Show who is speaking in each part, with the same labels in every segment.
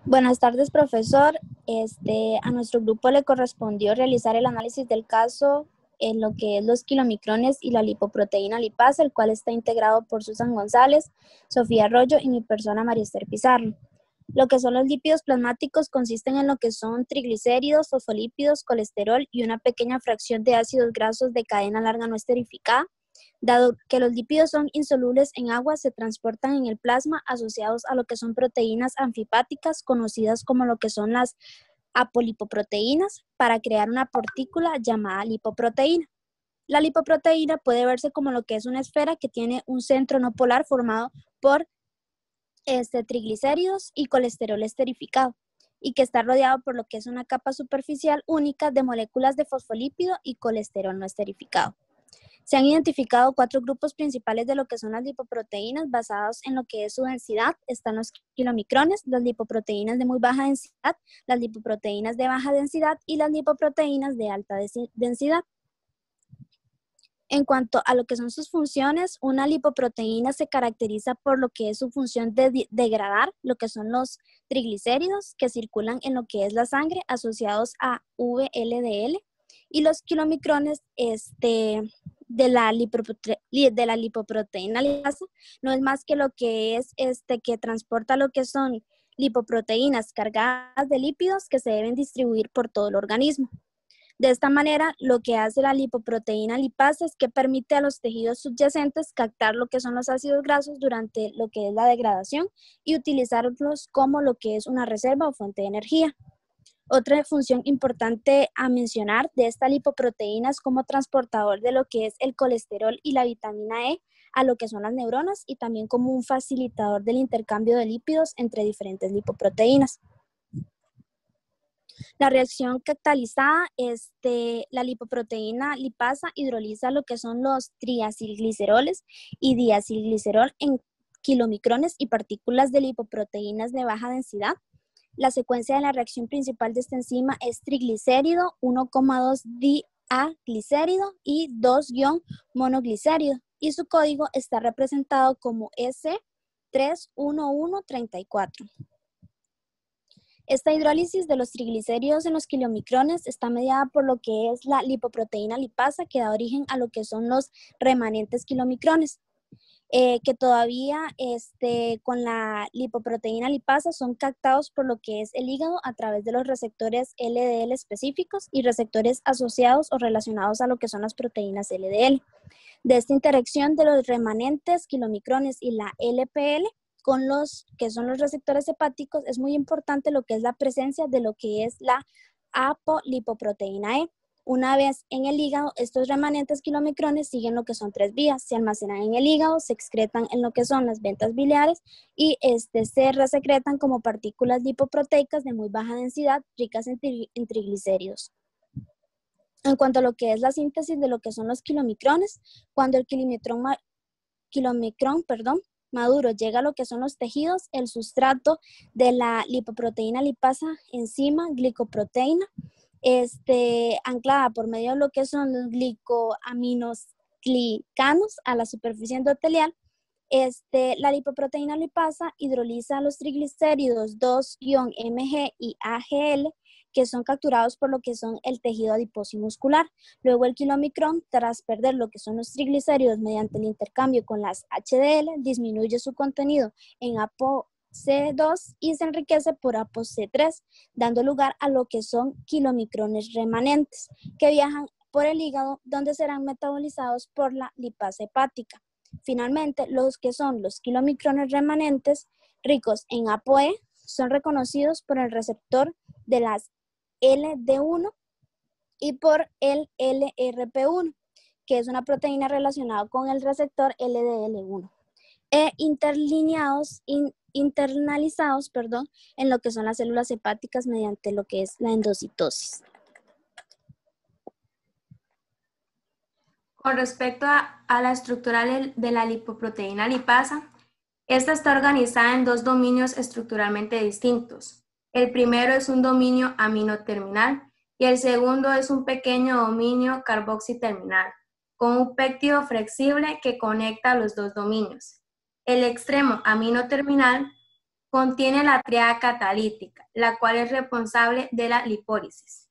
Speaker 1: Buenas tardes, profesor. A nuestro grupo le correspondió realizar el análisis del caso en lo que es los kilomicrones y la lipoproteína lipasa, el cual está integrado por Susan González, Sofía Arroyo y mi persona María Esther Pizarro. Lo que son los lípidos plasmáticos consisten en lo que son triglicéridos, fosfolípidos, colesterol y una pequeña fracción de ácidos grasos de cadena larga no esterificada. Dado que los lípidos son insolubles en agua, se transportan en el plasma asociados a lo que son proteínas anfipáticas, conocidas como lo que son las apolipoproteínas, para crear una partícula llamada lipoproteína. La lipoproteína puede verse como lo que es una esfera que tiene un centro no polar formado por triglicéridos y colesterol esterificado, y que está rodeado por lo que es una capa superficial única de moléculas de fosfolípido y colesterol no esterificado. Se han identificado 4 grupos principales de lo que son las lipoproteínas basados en lo que es su densidad. Están los kilomicrones, las lipoproteínas de muy baja densidad, las lipoproteínas de baja densidad y las lipoproteínas de alta densidad. En cuanto a lo que son sus funciones, una lipoproteína se caracteriza por lo que es su función de degradar lo que son los triglicéridos que circulan en lo que es la sangre asociados a VLDL, y los kilomicrones de la lipoproteína lipasa no es más que lo que es que transporta lo que son lipoproteínas cargadas de lípidos que se deben distribuir por todo el organismo. De esta manera, lo que hace la lipoproteína lipasa es que permite a los tejidos subyacentes captar lo que son los ácidos grasos durante lo que es la degradación y utilizarlos como lo que es una reserva o fuente de energía. Otra función importante a mencionar de esta lipoproteína es como transportador de lo que es el colesterol y la vitamina E a lo que son las neuronas, y también como un facilitador del intercambio de lípidos entre diferentes lipoproteínas. La reacción catalizada, la lipoproteína lipasa hidroliza lo que son los triacilgliceroles y diacilglicerol en kilomicrones y partículas de lipoproteínas de baja densidad. La secuencia de la reacción principal de esta enzima es triglicérido, 1,2 diaclicérido y 2-monoglicérido, y su código está representado como S31134. Esta hidrólisis de los triglicéridos en los kilomicrones está mediada por lo que es la lipoproteína lipasa, que da origen a lo que son los remanentes kilomicrones, que todavía con la lipoproteína lipasa son captados por lo que es el hígado a través de los receptores LDL específicos y receptores asociados o relacionados a lo que son las proteínas LDL. De esta interacción de los remanentes kilomicrones y la LPL con los que son los receptores hepáticos, es muy importante lo que es la presencia de lo que es la apolipoproteína E. Una vez en el hígado, estos remanentes kilomicrones siguen lo que son 3 vías: se almacenan en el hígado, se excretan en lo que son las ventas biliares y se resecretan como partículas lipoproteicas de muy baja densidad, ricas en triglicéridos. En cuanto a lo que es la síntesis de lo que son los kilomicrones, cuando el kilomicrón maduro llega a lo que son los tejidos, el sustrato de la lipoproteína lipasa, enzima glicoproteína, anclada por medio de lo que son los glicoaminoglicanos a la superficie endotelial, la lipoproteína lipasa hidroliza los triglicéridos 2-MG y AGL, que son capturados por lo que son el tejido adiposo y muscular. Luego el kilomicrón, tras perder lo que son los triglicéridos mediante el intercambio con las HDL, disminuye su contenido en ApoC2 y se enriquece por ApoC3, dando lugar a lo que son kilomicrones remanentes, que viajan por el hígado, donde serán metabolizados por la lipasa hepática. Finalmente, los que son los kilomicrones remanentes ricos en ApoE son reconocidos por el receptor de las LD1 y por el LRP1, que es una proteína relacionada con el receptor LDL1, e internalizados en lo que son las células hepáticas mediante lo que es la endocitosis.
Speaker 2: Con respecto a la estructura de la lipoproteína lipasa, esta está organizada en 2 dominios estructuralmente distintos. El primero es un dominio amino-terminal y el segundo es un pequeño dominio carboxiterminal, con un péptido flexible que conecta los 2 dominios. El extremo amino-terminal contiene la tríada catalítica, la cual es responsable de la lipólisis,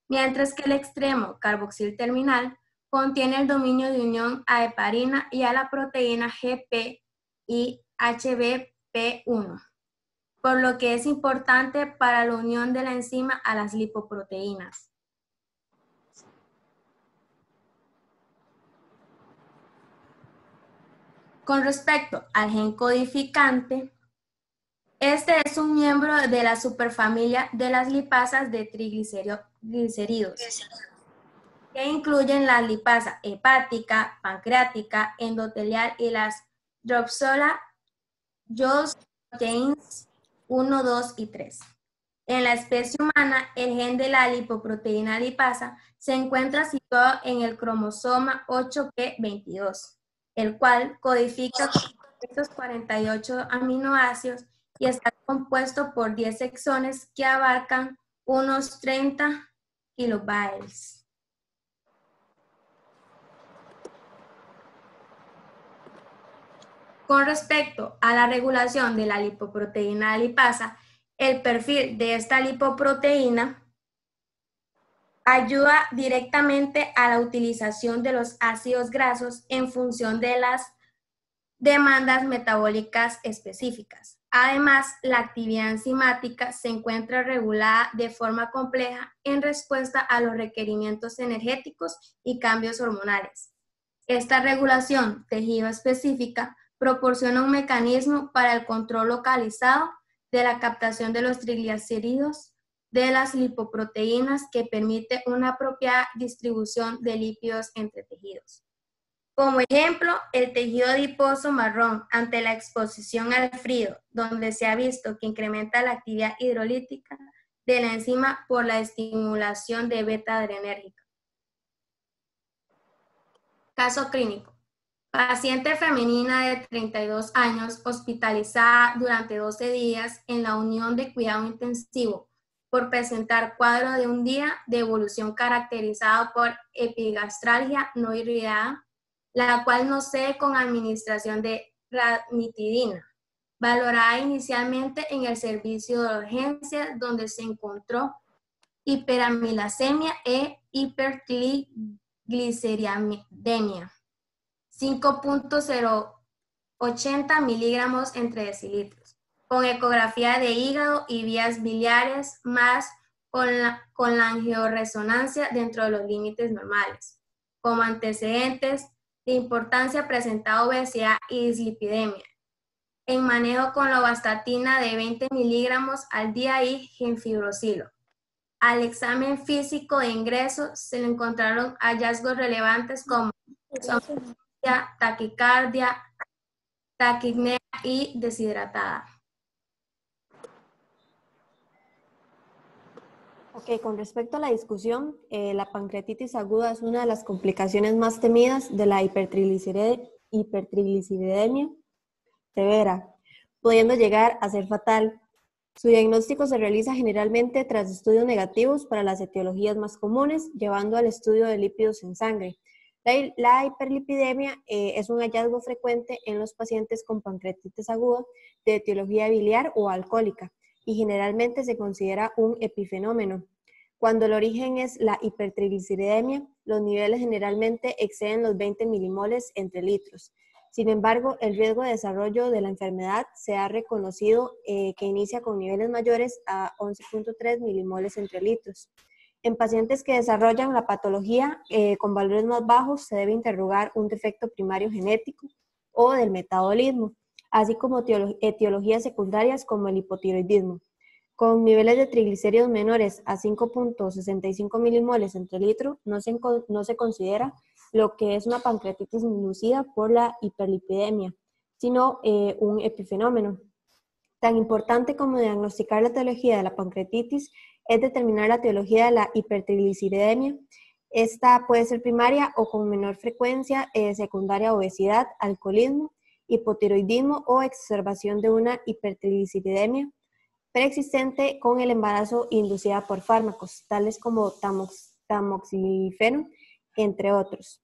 Speaker 2: mientras que el extremo carboxil terminal contiene el dominio de unión a heparina y a la proteína GP y HBP1, por lo que es importante para la unión de la enzima a las lipoproteínas. Con respecto al gen codificante, este es un miembro de la superfamilia de las lipasas de triglicéridos, que incluyen la lipasa hepática, pancreática, endotelial y las Drosophila proteins 1, 2 y 3. En la especie humana, el gen de la lipoproteína lipasa se encuentra situado en el cromosoma 8p22, el cual codifica 48 aminoácidos y está compuesto por 10 exones que abarcan unos 30 kilobytes. Con respecto a la regulación de la lipoproteína lipasa, el perfil de esta lipoproteína ayuda directamente a la utilización de los ácidos grasos en función de las demandas metabólicas específicas. Además, la actividad enzimática se encuentra regulada de forma compleja en respuesta a los requerimientos energéticos y cambios hormonales. Esta regulación tejido específica proporciona un mecanismo para el control localizado de la captación de los triglicéridos de las lipoproteínas que permite una apropiada distribución de lípidos entre tejidos. Como ejemplo, el tejido adiposo marrón ante la exposición al frío, donde se ha visto que incrementa la actividad hidrolítica de la enzima por la estimulación de beta-adrenérgica. Caso clínico. Paciente femenina de 32 años hospitalizada durante 12 días en la unión de cuidado intensivo por presentar cuadro de un día de evolución caracterizado por epigastralgia no irradiada, la cual no cede con administración de ranitidina, valorada inicialmente en el servicio de urgencia donde se encontró hiperamilasemia e hipertrigliceriemia. 5.080 miligramos entre decilitros, con ecografía de hígado y vías biliares, más con la angioresonancia dentro de los límites normales. Como antecedentes de importancia presenta obesidad y dislipidemia. En manejo con lovastatina de 20 miligramos al día y gemfibrosilo. Al examen físico de ingreso se le encontraron hallazgos relevantes como taquicardia, taquipnea y deshidratada.
Speaker 3: Ok, con respecto a la discusión, la pancreatitis aguda es una de las complicaciones más temidas de la hipertrigliceridemia severa, pudiendo llegar a ser fatal. Su diagnóstico se realiza generalmente tras estudios negativos para las etiologías más comunes, llevando al estudio de lípidos en sangre. La hiperlipidemia es un hallazgo frecuente en los pacientes con pancreatitis aguda de etiología biliar o alcohólica y generalmente se considera un epifenómeno. Cuando el origen es la hipertrigliceridemia, los niveles generalmente exceden los 20 milimoles entre litros. Sin embargo, el riesgo de desarrollo de la enfermedad se ha reconocido que inicia con niveles mayores a 11.3 milimoles entre litros. En pacientes que desarrollan la patología con valores más bajos, se debe interrogar un defecto primario genético o del metabolismo, así como etiologías secundarias como el hipotiroidismo. Con niveles de triglicéridos menores a 5.65 milimoles entre litro, no se considera lo que es una pancreatitis inducida por la hiperlipidemia, sino un epifenómeno. Tan importante como diagnosticar la etiología de la pancreatitis es determinar la etiología de la hipertrigliceridemia. Esta puede ser primaria o con menor frecuencia secundaria obesidad, alcoholismo, hipotiroidismo o exacerbación de una hipertrigliceridemia preexistente con el embarazo inducida por fármacos, tales como tamoxifeno, entre otros.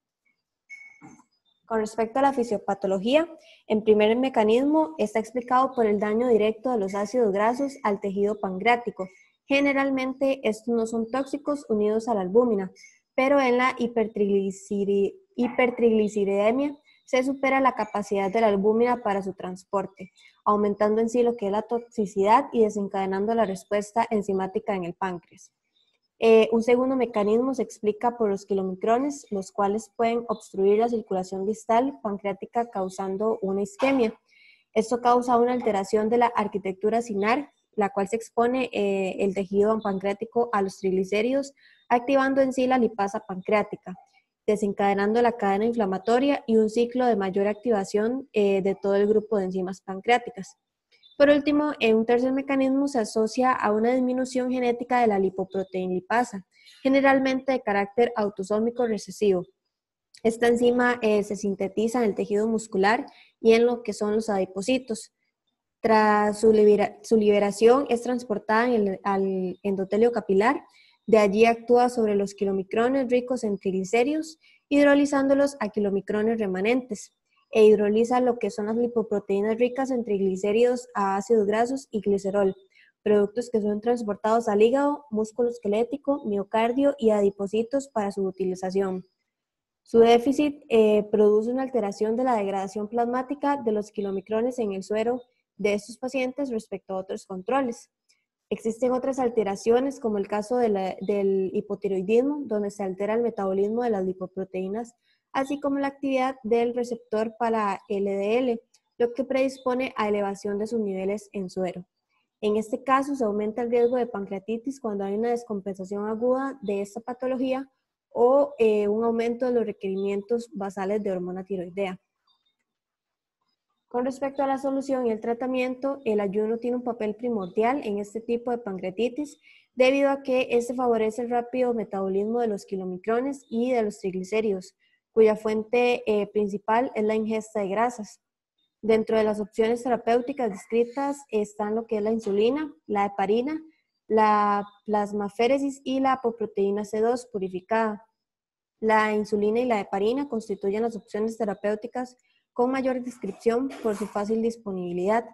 Speaker 3: Con respecto a la fisiopatología, en primer mecanismo está explicado por el daño directo de los ácidos grasos al tejido pancreático. Generalmente estos no son tóxicos unidos a la albúmina, pero en la hipertrigliceridemia se supera la capacidad de la albúmina para su transporte, aumentando en sí lo que es la toxicidad y desencadenando la respuesta enzimática en el páncreas. Un segundo mecanismo se explica por los kilomicrones, los cuales pueden obstruir la circulación distal pancreática causando una isquemia. Esto causa una alteración de la arquitectura cinar, la cual se expone el tejido pancreático a los triglicéridos, activando en sí la lipasa pancreática, desencadenando la cadena inflamatoria y un ciclo de mayor activación de todo el grupo de enzimas pancreáticas. Por último, un tercer mecanismo se asocia a una disminución genética de la lipoproteína lipasa, generalmente de carácter autosómico recesivo. Esta enzima se sintetiza en el tejido muscular y en lo que son los adipocitos. Tras su liberación es transportada al endotelio capilar. De allí actúa sobre los kilomicrones ricos en triglicéridos, hidrolizándolos a kilomicrones remanentes, e hidroliza lo que son las lipoproteínas ricas en triglicéridos a ácidos grasos y glicerol, productos que son transportados al hígado, músculo esquelético, miocardio y adipocitos para su utilización. Su déficit produce una alteración de la degradación plasmática de los kilomicrones en el suero de estos pacientes respecto a otros controles. Existen otras alteraciones, como el caso del hipotiroidismo, donde se altera el metabolismo de las lipoproteínas, así como la actividad del receptor para LDL, lo que predispone a elevación de sus niveles en suero. En este caso, se aumenta el riesgo de pancreatitis cuando hay una descompensación aguda de esta patología o un aumento de los requerimientos basales de hormona tiroidea. Con respecto a la solución y el tratamiento, el ayuno tiene un papel primordial en este tipo de pancreatitis debido a que este favorece el rápido metabolismo de los kilomicrones y de los triglicéridos, cuya fuente principal es la ingesta de grasas. Dentro de las opciones terapéuticas descritas están lo que es la insulina, la heparina, la plasmaféresis y la apoproteína C2 purificada. La insulina y la heparina constituyen las opciones terapéuticas con mayor descripción por su fácil disponibilidad.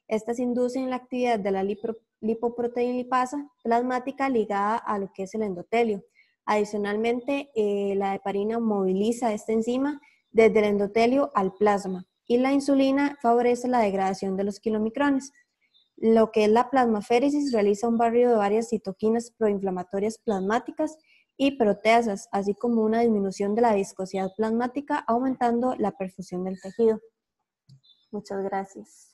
Speaker 3: Estas inducen la actividad de la lipoproteína lipasa plasmática ligada a lo que es el endotelio. Adicionalmente, la heparina moviliza esta enzima desde el endotelio al plasma y la insulina favorece la degradación de los kilomicrones. Lo que es la plasmaféresis realiza un barrido de varias citoquinas proinflamatorias plasmáticas y proteasas, así como una disminución de la viscosidad plasmática, aumentando la perfusión del tejido. Muchas gracias.